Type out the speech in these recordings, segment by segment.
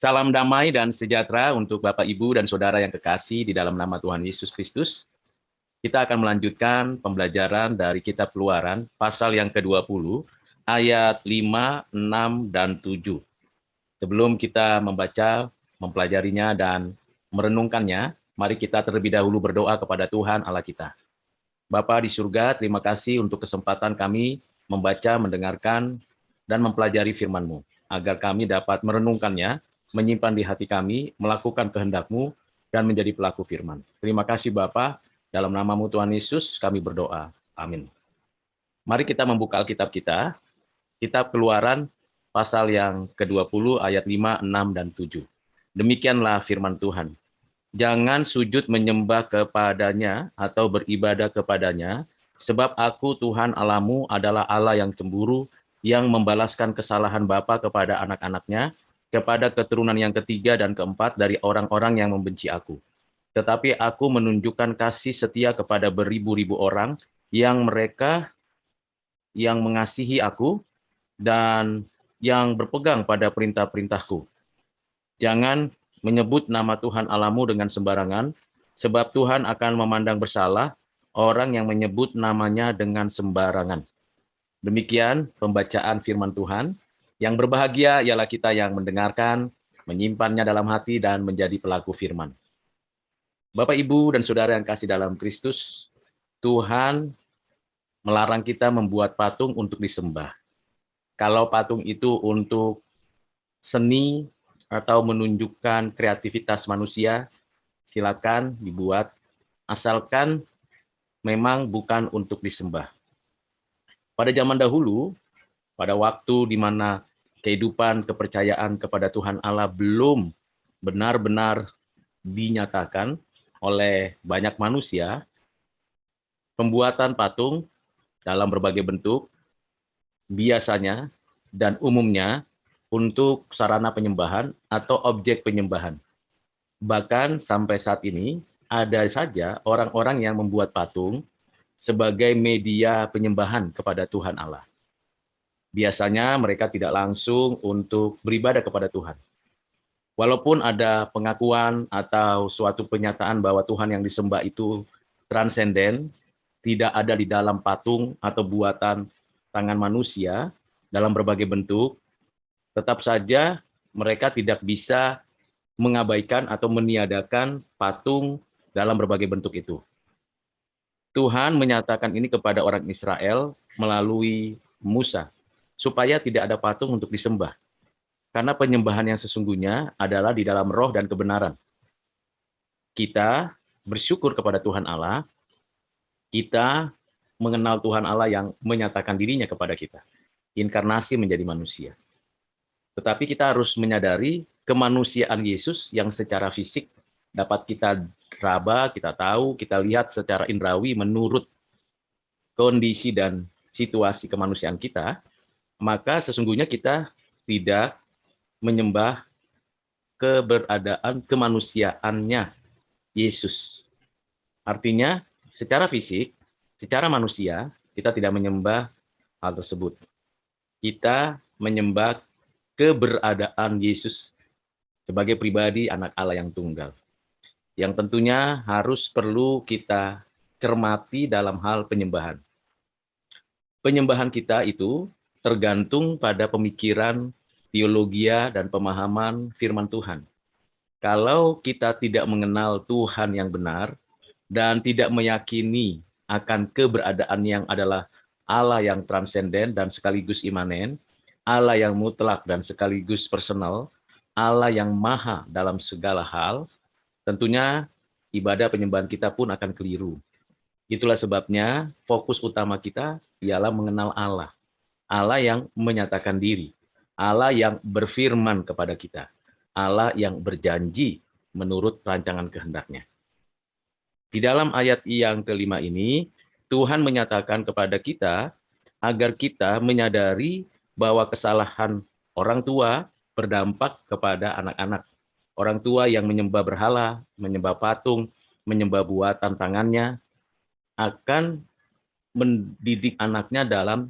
Salam damai dan sejahtera untuk Bapak, Ibu, dan Saudara yang kekasih di dalam nama Tuhan Yesus Kristus. Kita akan melanjutkan pembelajaran dari Kitab Keluaran, pasal yang ke-20, ayat 5, 6, dan 7. Sebelum kita membaca, mempelajarinya, dan merenungkannya, mari kita terlebih dahulu berdoa kepada Tuhan Allah kita. Bapa di surga, terima kasih untuk kesempatan kami membaca, mendengarkan, dan mempelajari firman-Mu, agar kami dapat merenungkannya, menyimpan di hati kami, melakukan kehendak-Mu, dan menjadi pelaku firman. Terima kasih Bapa, dalam nama-Mu Tuhan Yesus kami berdoa. Amin. Mari kita membuka Alkitab kita, Kitab Keluaran, pasal yang ke-20, ayat 5, 6, dan 7. Demikianlah firman Tuhan. Jangan sujud menyembah kepadanya atau beribadah kepadanya, sebab aku Tuhan Allahmu adalah Allah yang cemburu, yang membalaskan kesalahan bapa kepada anak-anaknya, kepada keturunan yang ketiga dan keempat dari orang-orang yang membenci aku. Tetapi aku menunjukkan kasih setia kepada beribu-ribu orang yang mereka yang mengasihi aku dan yang berpegang pada perintah-perintahku. Jangan menyebut nama Tuhan Allahmu dengan sembarangan, sebab Tuhan akan memandang bersalah orang yang menyebut namanya dengan sembarangan. Demikian pembacaan firman Tuhan. Yang berbahagia ialah kita yang mendengarkan, menyimpannya dalam hati, dan menjadi pelaku firman. Bapak, Ibu, dan Saudara yang kasih dalam Kristus, Tuhan melarang kita membuat patung untuk disembah. Kalau patung itu untuk seni atau menunjukkan kreativitas manusia, silakan dibuat, asalkan memang bukan untuk disembah. Pada zaman dahulu, pada waktu di mana kehidupan kepercayaan kepada Tuhan Allah belum benar-benar dinyatakan oleh banyak manusia, pembuatan patung dalam berbagai bentuk biasanya dan umumnya untuk sarana penyembahan atau objek penyembahan. Bahkan sampai saat ini, ada saja orang-orang yang membuat patung sebagai media penyembahan kepada Tuhan Allah. Biasanya mereka tidak langsung untuk beribadah kepada Tuhan. Walaupun ada pengakuan atau suatu pernyataan bahwa Tuhan yang disembah itu transenden, tidak ada di dalam patung atau buatan tangan manusia dalam berbagai bentuk, tetap saja mereka tidak bisa mengabaikan atau meniadakan patung dalam berbagai bentuk itu. Tuhan menyatakan ini kepada orang Israel melalui Musa, supaya tidak ada patung untuk disembah. Karena penyembahan yang sesungguhnya adalah di dalam roh dan kebenaran. Kita bersyukur kepada Tuhan Allah, kita mengenal Tuhan Allah yang menyatakan dirinya kepada kita. Inkarnasi menjadi manusia. Tetapi kita harus menyadari kemanusiaan Yesus yang secara fisik dapat kita raba, kita tahu, kita lihat secara indrawi menurut kondisi dan situasi kemanusiaan kita, maka sesungguhnya kita tidak menyembah keberadaan kemanusiaannya Yesus. Artinya, secara fisik, secara manusia, kita tidak menyembah hal tersebut. Kita menyembah keberadaan Yesus sebagai pribadi anak Allah yang tunggal. Yang tentunya harus perlu kita cermati dalam hal penyembahan. Penyembahan kita itu tergantung pada pemikiran, teologia, dan pemahaman firman Tuhan. Kalau kita tidak mengenal Tuhan yang benar dan tidak meyakini akan keberadaan yang adalah Allah yang transenden dan sekaligus imanen, Allah yang mutlak dan sekaligus personal, Allah yang maha dalam segala hal, tentunya ibadah penyembahan kita pun akan keliru. Itulah sebabnya fokus utama kita ialah mengenal Allah. Allah yang menyatakan diri, Allah yang berfirman kepada kita, Allah yang berjanji menurut rancangan kehendaknya. Di dalam ayat yang kelima ini, Tuhan menyatakan kepada kita agar kita menyadari bahwa kesalahan orang tua berdampak kepada anak-anak. Orang tua yang menyembah berhala, menyembah patung, menyembah buatan tangannya, akan mendidik anaknya dalam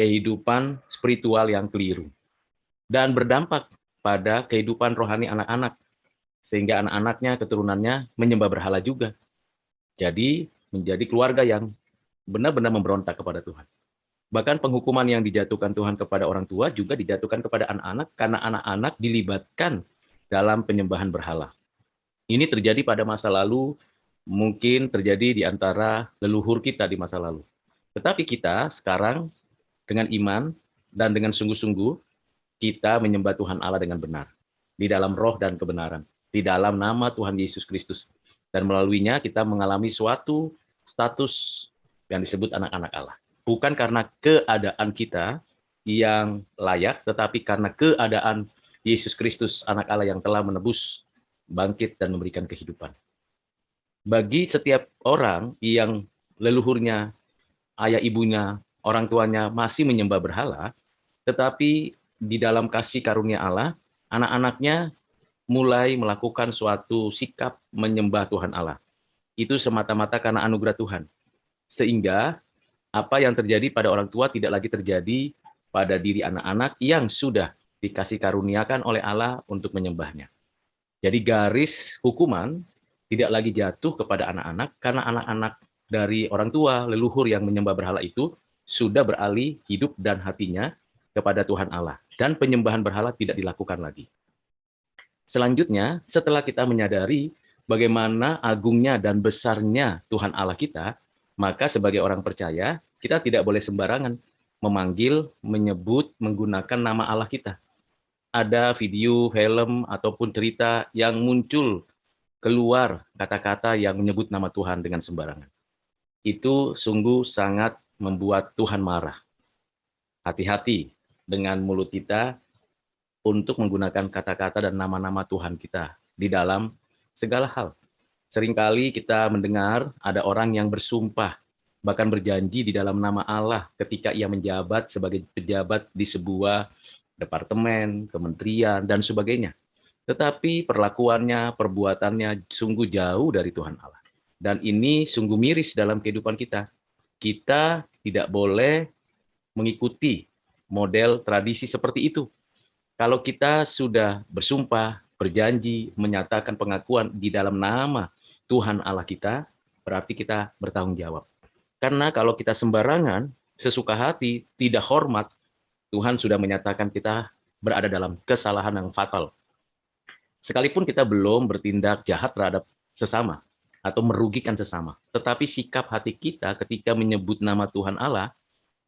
kehidupan spiritual yang keliru. Dan berdampak pada kehidupan rohani anak-anak, sehingga anak-anaknya, keturunannya menyembah berhala juga. Jadi menjadi keluarga yang benar-benar memberontak kepada Tuhan. Bahkan penghukuman yang dijatuhkan Tuhan kepada orang tua juga dijatuhkan kepada anak-anak karena anak-anak dilibatkan dalam penyembahan berhala. Ini terjadi pada masa lalu, mungkin terjadi di antara leluhur kita di masa lalu. Tetapi kita sekarang dengan iman dan dengan sungguh-sungguh kita menyembah Tuhan Allah dengan benar, di dalam roh dan kebenaran, di dalam nama Tuhan Yesus Kristus. Dan melaluinya kita mengalami suatu status yang disebut anak-anak Allah. Bukan karena keadaan kita yang layak, tetapi karena keadaan Yesus Kristus, anak Allah yang telah menebus, bangkit, dan memberikan kehidupan. Bagi setiap orang yang leluhurnya, ayah ibunya, orang tuanya masih menyembah berhala, tetapi di dalam kasih karunia Allah, anak-anaknya mulai melakukan suatu sikap menyembah Tuhan Allah. Itu semata-mata karena anugerah Tuhan. Sehingga apa yang terjadi pada orang tua tidak lagi terjadi pada diri anak-anak yang sudah dikasih karuniakan oleh Allah untuk menyembahnya. Jadi garis hukuman tidak lagi jatuh kepada anak-anak karena anak-anak dari orang tua leluhur yang menyembah berhala itu sudah beralih hidup dan hatinya kepada Tuhan Allah. Dan penyembahan berhala tidak dilakukan lagi. Selanjutnya, setelah kita menyadari bagaimana agungnya dan besarnya Tuhan Allah kita, maka sebagai orang percaya, kita tidak boleh sembarangan memanggil, menyebut, menggunakan nama Allah kita. Ada video, film, ataupun cerita yang muncul keluar kata-kata yang menyebut nama Tuhan dengan sembarangan. Itu sungguh sangat membuat Tuhan marah. Hati-hati dengan mulut kita untuk menggunakan kata-kata dan nama-nama Tuhan kita di dalam segala hal. Seringkali kita mendengar ada orang yang bersumpah, bahkan berjanji di dalam nama Allah ketika ia menjabat sebagai pejabat di sebuah departemen, kementerian, dan sebagainya. Tetapi perlakuannya, perbuatannya sungguh jauh dari Tuhan Allah. Dan ini sungguh miris dalam kehidupan kita. Kita tidak boleh mengikuti model tradisi seperti itu. Kalau kita sudah bersumpah, berjanji, menyatakan pengakuan di dalam nama Tuhan Allah kita, berarti kita bertanggung jawab. Karena kalau kita sembarangan, sesuka hati, tidak hormat, Tuhan sudah menyatakan kita berada dalam kesalahan yang fatal. Sekalipun kita belum bertindak jahat terhadap sesama atau merugikan sesama, tetapi sikap hati kita ketika menyebut nama Tuhan Allah,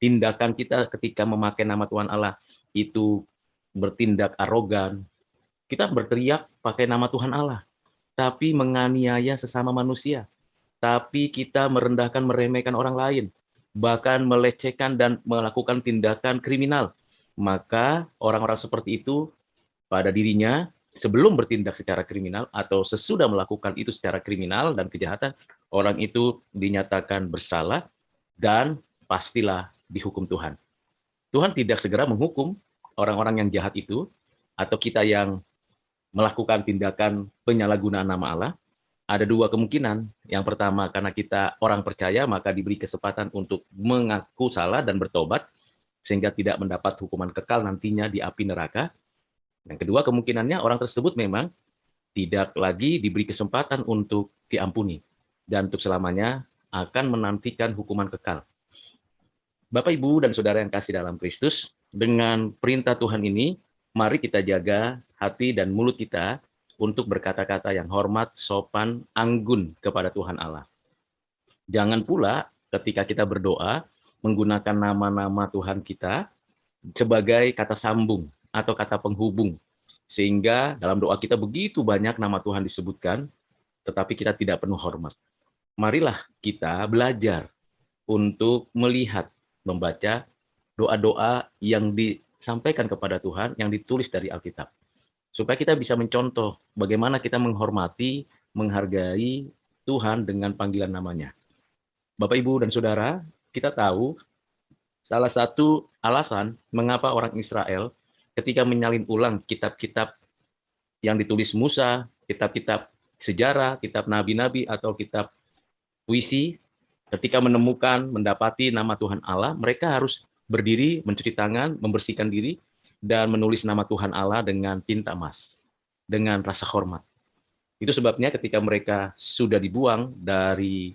tindakan kita ketika memakai nama Tuhan Allah itu bertindak arogan, kita berteriak pakai nama Tuhan Allah, tapi menganiaya sesama manusia, tapi kita merendahkan, meremehkan orang lain, bahkan melecehkan dan melakukan tindakan kriminal, maka orang-orang seperti itu pada dirinya sebelum bertindak secara kriminal atau sesudah melakukan itu secara kriminal dan kejahatan, orang itu dinyatakan bersalah dan pastilah dihukum Tuhan. Tuhan tidak segera menghukum orang-orang yang jahat itu atau kita yang melakukan tindakan penyalahgunaan nama Allah. Ada dua kemungkinan. Yang pertama, karena kita orang percaya, maka diberi kesempatan untuk mengaku salah dan bertobat, sehingga tidak mendapat hukuman kekal nantinya di api neraka. Yang kedua, kemungkinannya orang tersebut memang tidak lagi diberi kesempatan untuk diampuni, dan untuk selamanya akan menantikan hukuman kekal. Bapak, Ibu, dan Saudara yang kasih dalam Kristus, dengan perintah Tuhan ini, mari kita jaga hati dan mulut kita untuk berkata-kata yang hormat, sopan, anggun kepada Tuhan Allah. Jangan pula ketika kita berdoa, menggunakan nama-nama Tuhan kita sebagai kata sambung atau kata penghubung. Sehingga dalam doa kita begitu banyak nama Tuhan disebutkan, tetapi kita tidak penuh hormat. Marilah kita belajar untuk melihat, membaca doa-doa yang disampaikan kepada Tuhan, yang ditulis dari Alkitab. Supaya kita bisa mencontoh bagaimana kita menghormati, menghargai Tuhan dengan panggilan namanya. Bapak, Ibu, dan Saudara, kita tahu salah satu alasan mengapa orang Israel ketika menyalin ulang kitab-kitab yang ditulis Musa, kitab-kitab sejarah, kitab nabi-nabi, atau kitab puisi, ketika menemukan, mendapati nama Tuhan Allah, mereka harus berdiri, mencuci tangan, membersihkan diri, dan menulis nama Tuhan Allah dengan tinta emas, dengan rasa hormat. Itu sebabnya ketika mereka sudah dibuang dari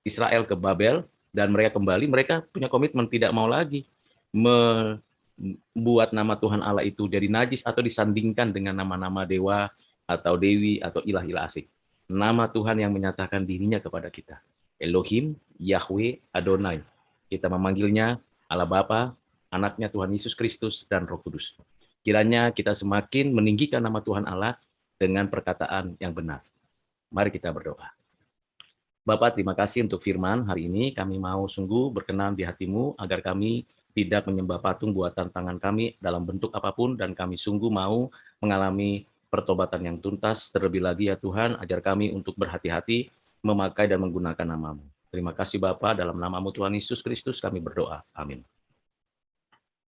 Israel ke Babel, dan mereka kembali, mereka punya komitmen tidak mau lagi membuat nama Tuhan Allah itu jadi najis atau disandingkan dengan nama-nama dewa atau dewi atau ilah-ilah asing. Nama Tuhan yang menyatakan dirinya kepada kita. Elohim, Yahweh, Adonai. Kita memanggilnya Allah Bapa, anaknya Tuhan Yesus Kristus, dan Roh Kudus. Kiranya kita semakin meninggikan nama Tuhan Allah dengan perkataan yang benar. Mari kita berdoa. Bapak, terima kasih untuk firman hari ini. Kami mau sungguh berkenan di hati-Mu agar kami tidak menyembah patung buatan tangan kami dalam bentuk apapun, dan kami sungguh mau mengalami pertobatan yang tuntas. Terlebih lagi ya Tuhan, ajar kami untuk berhati-hati memakai dan menggunakan nama-Mu. Terima kasih Bapak, dalam nama-Mu Tuhan Yesus Kristus kami berdoa. Amin.